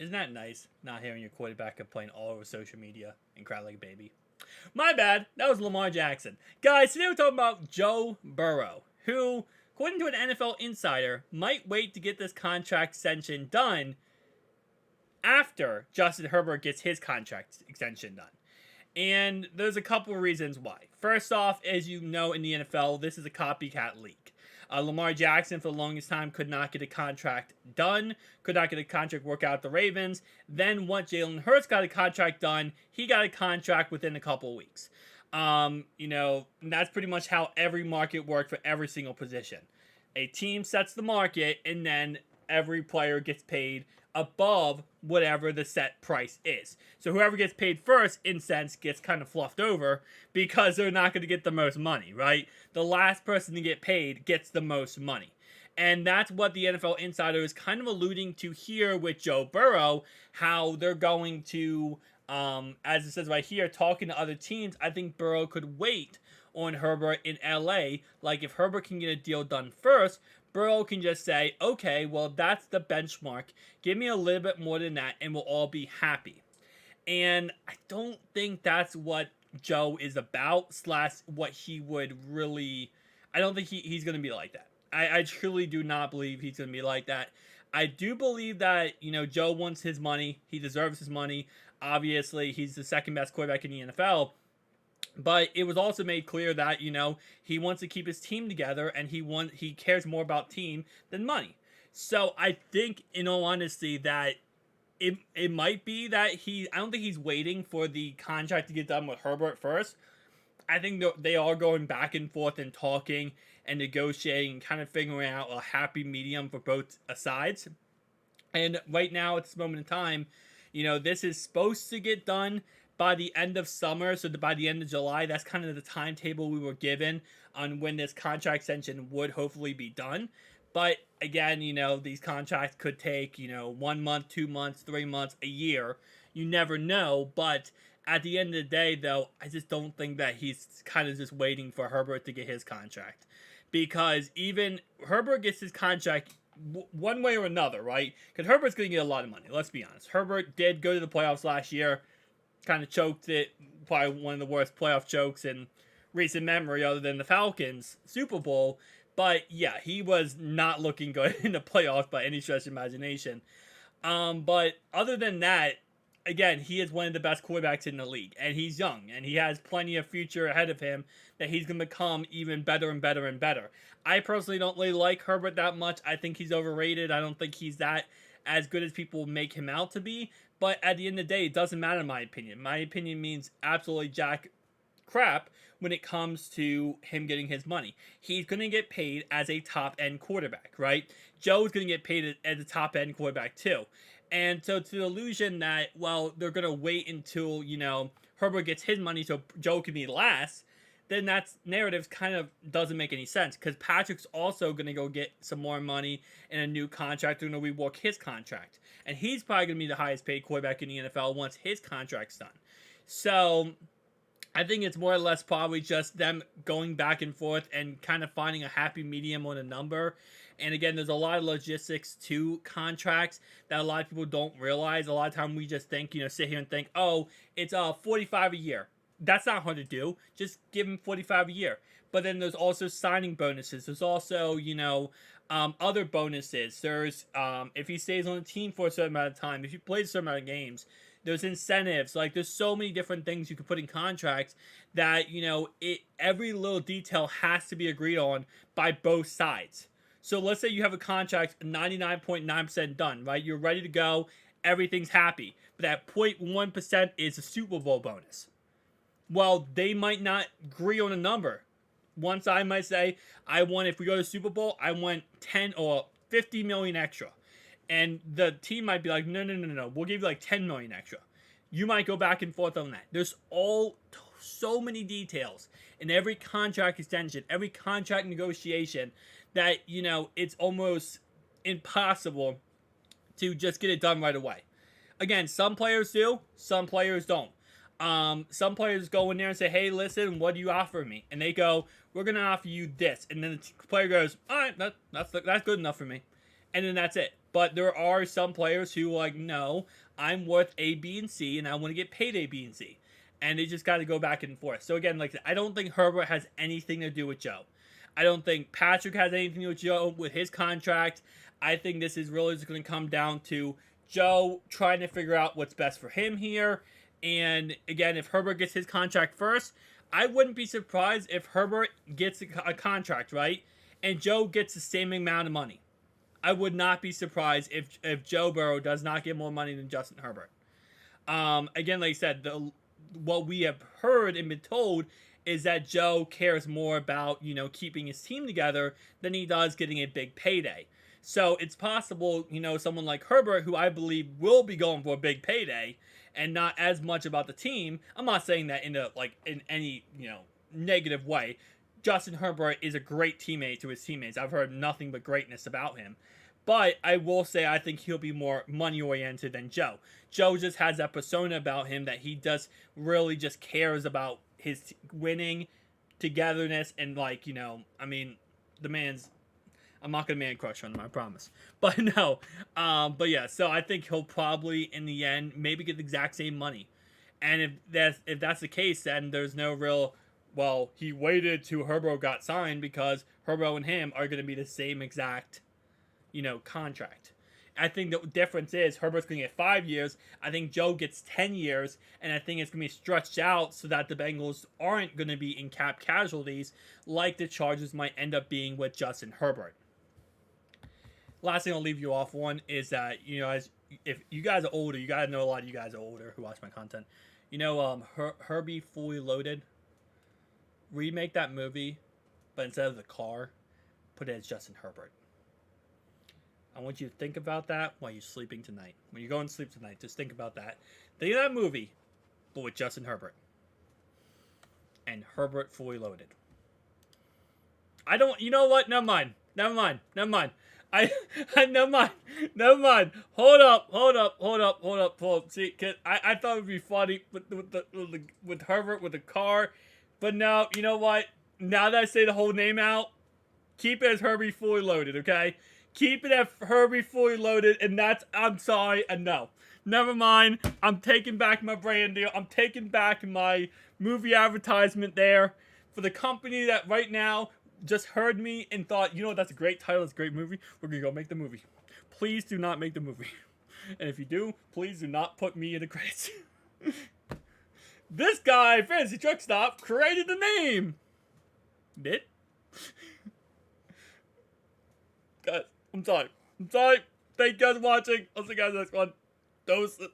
Isn't that nice? Not hearing your quarterback complain all over social media and cry like a baby. My bad. That was Lamar Jackson. Guys, today we're talking about Joe Burrow, who, according to an NFL insider, might wait to get this contract extension done after Justin Herbert gets his contract extension done. And there's a couple of reasons why. First off, as you know in the NFL, this is a copycat league. Lamar Jackson, for the longest time, could not get a contract done, could not get a contract work out at the Ravens. Then, once Jalen Hurts got a contract done, he got a contract within a couple of weeks. That's pretty much how every market worked for every single position. A team sets the market, and then every player gets paid above whatever the set price is. So whoever gets paid first, in sense, gets kind of fluffed over because they're not going to get the most money, right? The last person to get paid gets the most money. And that's what the NFL Insider is kind of alluding to here with Joe Burrow, how they're going to, as it says right here, talking to other teams. I think Burrow could wait on Herbert in LA. Like, if Herbert can get a deal done first, Burrow can just say, okay, well, that's the benchmark. Give me a little bit more than that, and we'll all be happy. And I don't think that's what Joe is about, / what he would really... I don't think he's going to be like that. I truly do not believe he's going to be like that. I do believe that, Joe wants his money. He deserves his money. Obviously, he's the second best quarterback in the NFL. But it was also made clear that, he wants to keep his team together, and he cares more about team than money. So I think, in all honesty, that it might be that I don't think he's waiting for the contract to get done with Herbert first. I think they are going back and forth and talking and negotiating and kind of figuring out a happy medium for both sides. And right now, at this moment in time, this is supposed to get done by the end of summer, so by the end of July. That's kind of the timetable we were given on when this contract extension would hopefully be done. But again, these contracts could take, 1 month, 2 months, 3 months, a year. You never know. But at the end of the day, though, I just don't think that he's kind of just waiting for Herbert to get his contract. Because even Herbert gets his contract one way or another, right? Because Herbert's going to get a lot of money. Let's be honest. Herbert did go to the playoffs last year. Kind of choked it. Probably one of the worst playoff chokes in recent memory other than the Falcons Super Bowl. But yeah, he was not looking good in the playoffs by any stretch of imagination. But other than that, again, he is one of the best quarterbacks in the league. And he's young. And he has plenty of future ahead of him that he's going to become even better and better and better. I personally don't really like Herbert that much. I think he's overrated. I don't think he's that as good as people make him out to be. But at the end of the day, it doesn't matter in my opinion. My opinion means absolutely jack crap when it comes to him getting his money. He's going to get paid as a top-end quarterback, right? Joe's going to get paid as a top-end quarterback too. And so to the illusion that, well, they're going to wait until, Herbert gets his money so Joe can be last, then that narrative kind of doesn't make any sense. Because Patrick's also going to go get some more money in a new contract. They're going to rework his contract. And he's probably going to be the highest paid quarterback in the NFL once his contract's done. So I think it's more or less probably just them going back and forth and kind of finding a happy medium on a number. And again, there's a lot of logistics to contracts that a lot of people don't realize. A lot of time we just think, sit here and think, oh, it's $45 a year. That's not hard to do. Just give him $45 a year. But then there's also signing bonuses. There's also, other bonuses. There's, if he stays on the team for a certain amount of time, if he plays a certain amount of games, there's incentives. Like, there's so many different things you can put in contracts that, every little detail has to be agreed on by both sides. So let's say you have a contract 99.9% done, right? You're ready to go. Everything's happy. But that 0.1% is a Super Bowl bonus. Well, they might not agree on a number. One side might say, if we go to Super Bowl, I want 10 or 50 million extra. And the team might be like, no, we'll give you like 10 million extra. You might go back and forth on that. There's so many details in every contract extension, every contract negotiation that, it's almost impossible to just get it done right away. Again, some players do, some players don't. Some players go in there and say, hey, listen, what do you offer me? And they go, we're going to offer you this. And then the player goes, all right, that's good enough for me. and then that's it. But there are some players who like, no, I'm worth A, B, and C, and I want to get paid A, B, and C. And they just got to go back and forth. So again, like I don't think Herbert has anything to do with Joe. I don't think Patrick has anything to do with Joe with his contract. I think this is really just going to come down to Joe trying to figure out what's best for him here. And again, if Herbert gets his contract first, I wouldn't be surprised if Herbert gets a contract, right? And Joe gets the same amount of money. I would not be surprised if Joe Burrow does not get more money than Justin Herbert. Again, like I said, what we have heard and been told is that Joe cares more about, keeping his team together than he does getting a big payday. So it's possible, someone like Herbert, who I believe will be going for a big payday and not as much about the team. I'm not saying that in any, negative way. Justin Herbert is a great teammate to his teammates. I've heard nothing but greatness about him. But I will say I think he'll be more money-oriented than Joe. Joe just has that persona about him that he really just cares about his winning, togetherness, and the man's... I'm not going to man crush on him, I promise. But no. But yeah, so I think he'll probably, in the end, maybe get the exact same money. And if that's the case, then there's no real... Well, he waited till Herbert got signed because Herbert and him are going to be the same exact, contract. I think the difference is Herbert's going to get 5 years. I think Joe gets 10 years. And I think it's going to be stretched out so that the Bengals aren't going to be in cap casualties like the Chargers might end up being with Justin Herbert. Last thing I'll leave you off on is that, if you guys are older, you got to know a lot of you guys are older who watch my content. Herbie Fully Loaded. Remake that movie, but instead of the car, put it as Justin Herbert. I want you to think about that while you're sleeping tonight. When you're going to sleep tonight, just think about that. Think of that movie, but with Justin Herbert. And Herbert Fully Loaded. You know what? Never mind. Never mind. Never mind. Hold up. See, I thought it would be funny with Herbert with the car. But no, you know what? Now that I say the whole name out, keep it as Herbie Fully Loaded, okay? Keep it as Herbie Fully Loaded, and I'm sorry, and no. Never mind. I'm taking back my brand deal. I'm taking back my movie advertisement there for the company that right now just heard me and thought, that's a great title, it's a great movie. We're going to go make the movie. Please do not make the movie. And if you do, please do not put me in the credits. This guy, Fantasy Truck Stop, created the name. Did? Guys, I'm sorry. Thank you guys for watching. I'll see you guys next one. Doses.